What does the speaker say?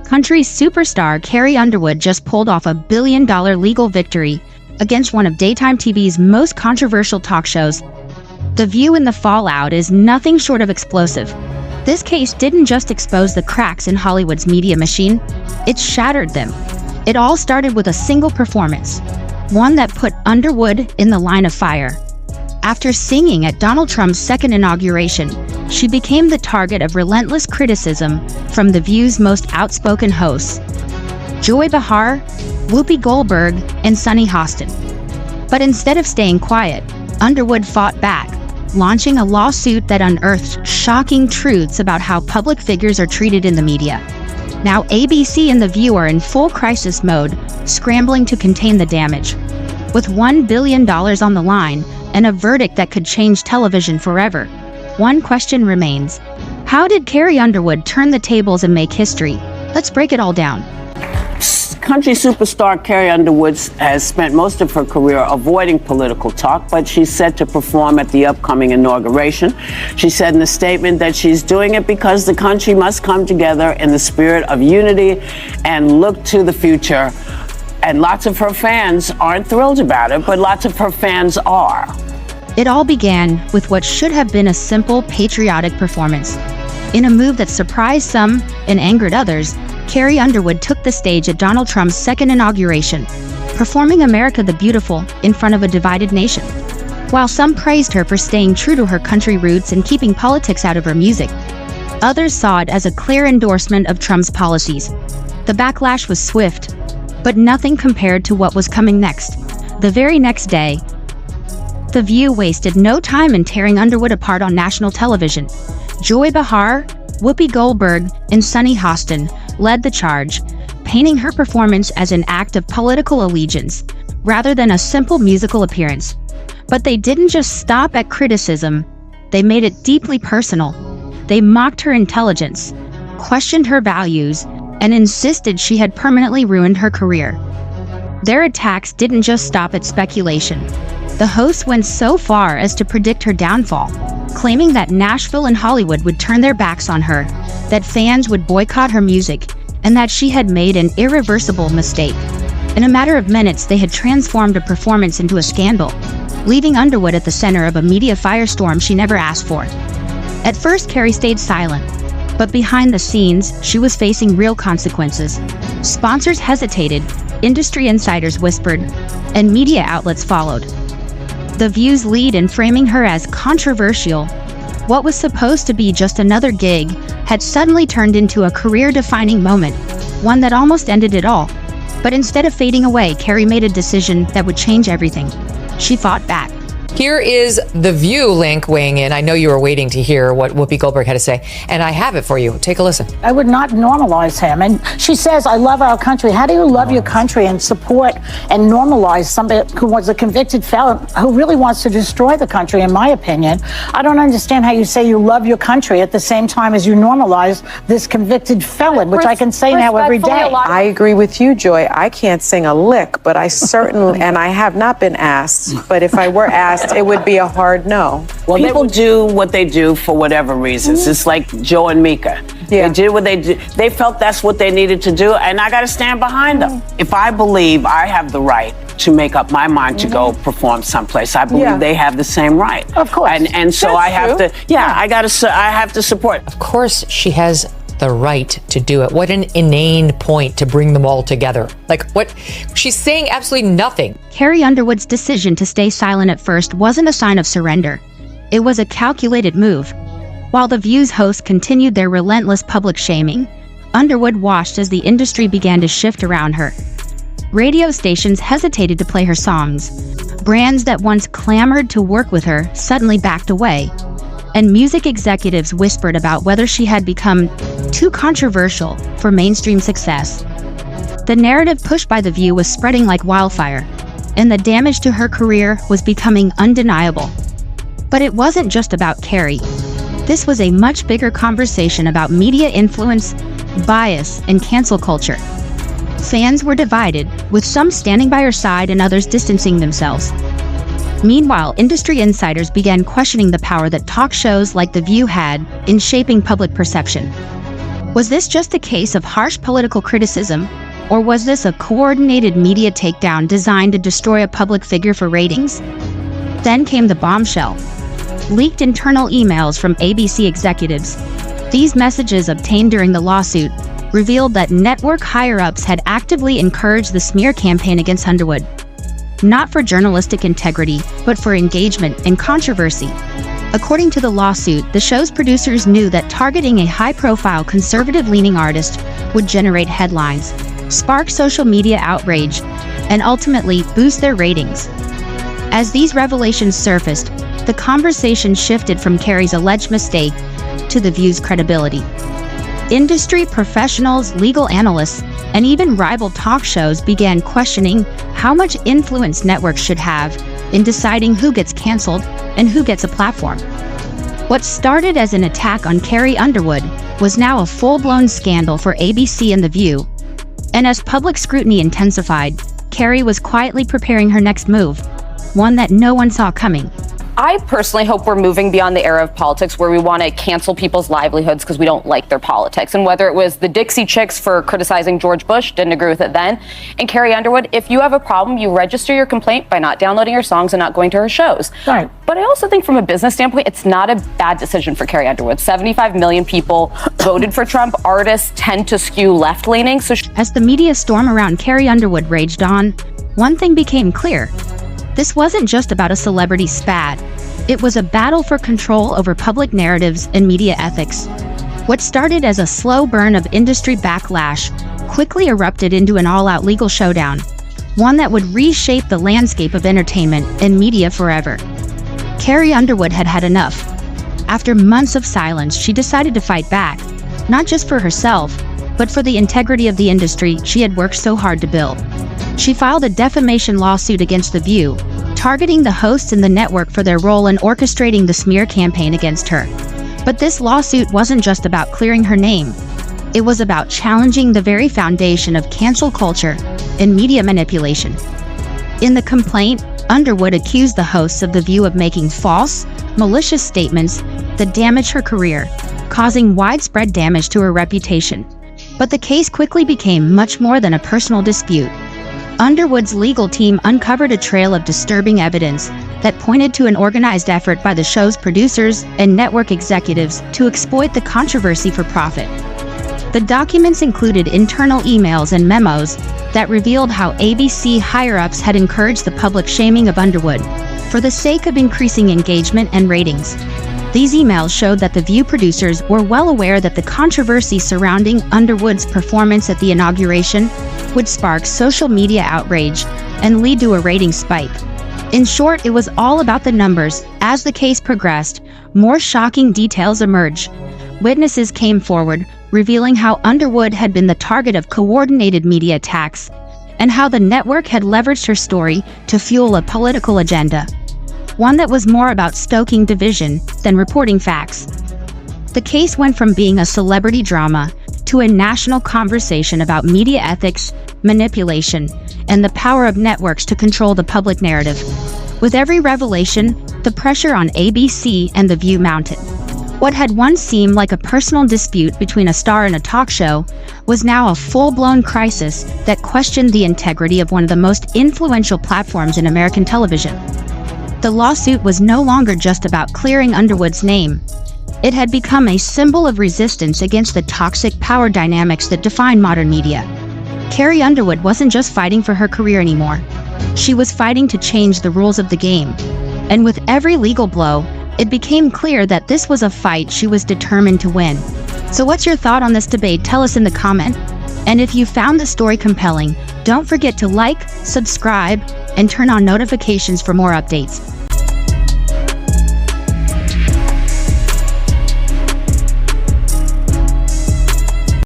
Country superstar Carrie Underwood just pulled off a billion-dollar legal victory against one of daytime TV's most controversial talk shows. The view in the fallout is nothing short of explosive. This case didn't just expose the cracks in Hollywood's media machine, it shattered them. It all started with a single performance, one that put Underwood in the line of fire. After singing at Donald Trump's second inauguration, she became the target of relentless criticism from The View's most outspoken hosts, Joy Behar, Whoopi Goldberg, and Sunny Hostin. But instead of staying quiet, Underwood fought back, launching a lawsuit that unearthed shocking truths about how public figures are treated in the media. Now ABC and The View are in full crisis mode, scrambling to contain the damage. With $1 billion on the line and a verdict that could change television forever, one question remains. How did Carrie Underwood turn the tables and make history? Let's break it all down. Country superstar Carrie Underwood has spent most of her career avoiding political talk, but she's set to perform at the upcoming inauguration. She said in a statement that she's doing it because the country must come together in the spirit of unity and look to the future. And lots of her fans aren't thrilled about it, but lots of her fans are. It all began with what should have been a simple, patriotic performance. In a move that surprised some and angered others, Carrie Underwood took the stage at Donald Trump's second inauguration, performing America the Beautiful in front of a divided nation. While some praised her for staying true to her country roots and keeping politics out of her music, others saw it as a clear endorsement of Trump's policies. The backlash was swift, but nothing compared to what was coming next. The very next day, The View wasted no time in tearing Underwood apart on national television. Joy Behar, Whoopi Goldberg, and Sunny Hostin led the charge, painting her performance as an act of political allegiance, rather than a simple musical appearance. But they didn't just stop at criticism, they made it deeply personal. They mocked her intelligence, questioned her values, and insisted she had permanently ruined her career. Their attacks didn't just stop at speculation. The hosts went so far as to predict her downfall, claiming that Nashville and Hollywood would turn their backs on her, that fans would boycott her music, and that she had made an irreversible mistake. In a matter of minutes, they had transformed a performance into a scandal, leaving Underwood at the center of a media firestorm she never asked for. At first, Carrie stayed silent, but behind the scenes, she was facing real consequences. Sponsors hesitated, industry insiders whispered, and media outlets followed. The View's lead in framing her as controversial, what was supposed to be just another gig, had suddenly turned into a career-defining moment, one that almost ended it all. But instead of fading away, Carrie made a decision that would change everything. She fought back. Here is The View link weighing in. I know you were waiting to hear what Whoopi Goldberg had to say, and I have it for you. Take a listen. I would not normalize him. And she says, I love our country. How do you love your country and support and normalize somebody who was a convicted felon who really wants to destroy the country, in my opinion? I don't understand how you say you love your country at the same time as you normalize this convicted felon, which I can say now every day. I agree with you, Joy. I can't sing a lick, but I certainly, and I have not been asked, but if I were asked, it would be a hard no. Well, people do what they do for whatever reasons. It's like Joe and Mika. Yeah. They did what they did. They felt that's what they needed to do, and I got to stand behind them. If I believe I have the right to make up my mind to go perform someplace, I believe they have the same right. Of course. And so That's I have true. to. I have to support. Of course, she has the right to do it. What an inane point to bring them all together. Like, what? She's saying absolutely nothing. Carrie Underwood's decision to stay silent at first wasn't a sign of surrender. It was a calculated move. While The View's hosts continued their relentless public shaming, Underwood watched as the industry began to shift around her. Radio stations hesitated to play her songs. Brands that once clamored to work with her suddenly backed away. And music executives whispered about whether she had become too controversial for mainstream success. The narrative pushed by The View was spreading like wildfire, and the damage to her career was becoming undeniable. But it wasn't just about Carrie. This was a much bigger conversation about media influence, bias, and cancel culture. Fans were divided, with some standing by her side and others distancing themselves. Meanwhile, industry insiders began questioning the power that talk shows like The View had in shaping public perception. Was this just a case of harsh political criticism, or was this a coordinated media takedown designed to destroy a public figure for ratings? Then came the bombshell. Leaked internal emails from ABC executives. These messages obtained during the lawsuit revealed that network higher-ups had actively encouraged the smear campaign against Underwood. Not for journalistic integrity, but for engagement and controversy. According to the lawsuit, the show's producers knew that targeting a high-profile conservative-leaning artist would generate headlines, spark social media outrage, and ultimately boost their ratings. As these revelations surfaced, the conversation shifted from Carrie's alleged mistake to The View's credibility. Industry professionals, legal analysts, and even rival talk shows began questioning how much influence networks should have in deciding who gets canceled and who gets a platform. What started as an attack on Carrie Underwood was now a full-blown scandal for ABC and The View. And as public scrutiny intensified, Carrie was quietly preparing her next move, one that no one saw coming. I personally hope we're moving beyond the era of politics where we want to cancel people's livelihoods because we don't like their politics. And whether it was the Dixie Chicks for criticizing George Bush, didn't agree with it then, and Carrie Underwood, if you have a problem, you register your complaint by not downloading her songs and not going to her shows. Right. But I also think from a business standpoint, it's not a bad decision for Carrie Underwood. 75 million people voted for Trump. Artists tend to skew left-leaning. So as the media storm around Carrie Underwood raged on, one thing became clear. This wasn't just about a celebrity spat. It was a battle for control over public narratives and media ethics. What started as a slow burn of industry backlash quickly erupted into an all-out legal showdown, one that would reshape the landscape of entertainment and media forever. Carrie Underwood had had enough. After months of silence, she decided to fight back, not just for herself, but for the integrity of the industry she had worked so hard to build. She filed a defamation lawsuit against The View, targeting the hosts and the network for their role in orchestrating the smear campaign against her. But this lawsuit wasn't just about clearing her name. It was about challenging the very foundation of cancel culture and media manipulation. In the complaint, Underwood accused the hosts of The View of making false, malicious statements that damaged her career, causing widespread damage to her reputation. But the case quickly became much more than a personal dispute. Underwood's legal team uncovered a trail of disturbing evidence that pointed to an organized effort by the show's producers and network executives to exploit the controversy for profit. The documents included internal emails and memos that revealed how ABC higher-ups had encouraged the public shaming of Underwood for the sake of increasing engagement and ratings. These emails showed that The View producers were well aware that the controversy surrounding Underwood's performance at the inauguration would spark social media outrage and lead to a rating spike. In short, it was all about the numbers. As the case progressed, more shocking details emerged. Witnesses came forward, revealing how Underwood had been the target of coordinated media attacks, and how the network had leveraged her story to fuel a political agenda, one that was more about stoking division than reporting facts. The case went from being a celebrity drama to a national conversation about media ethics, manipulation, and the power of networks to control the public narrative. With every revelation, the pressure on ABC and The View mounted. What had once seemed like a personal dispute between a star and a talk show was now a full-blown crisis that questioned the integrity of one of the most influential platforms in American television. The lawsuit was no longer just about clearing Underwood's name. It had become a symbol of resistance against the toxic power dynamics that define modern media. Carrie Underwood wasn't just fighting for her career anymore. She was fighting to change the rules of the game. And with every legal blow, it became clear that this was a fight she was determined to win. So what's your thought on this debate? Tell us in the comment. And if you found the story compelling, don't forget to like, subscribe, and turn on notifications for more updates.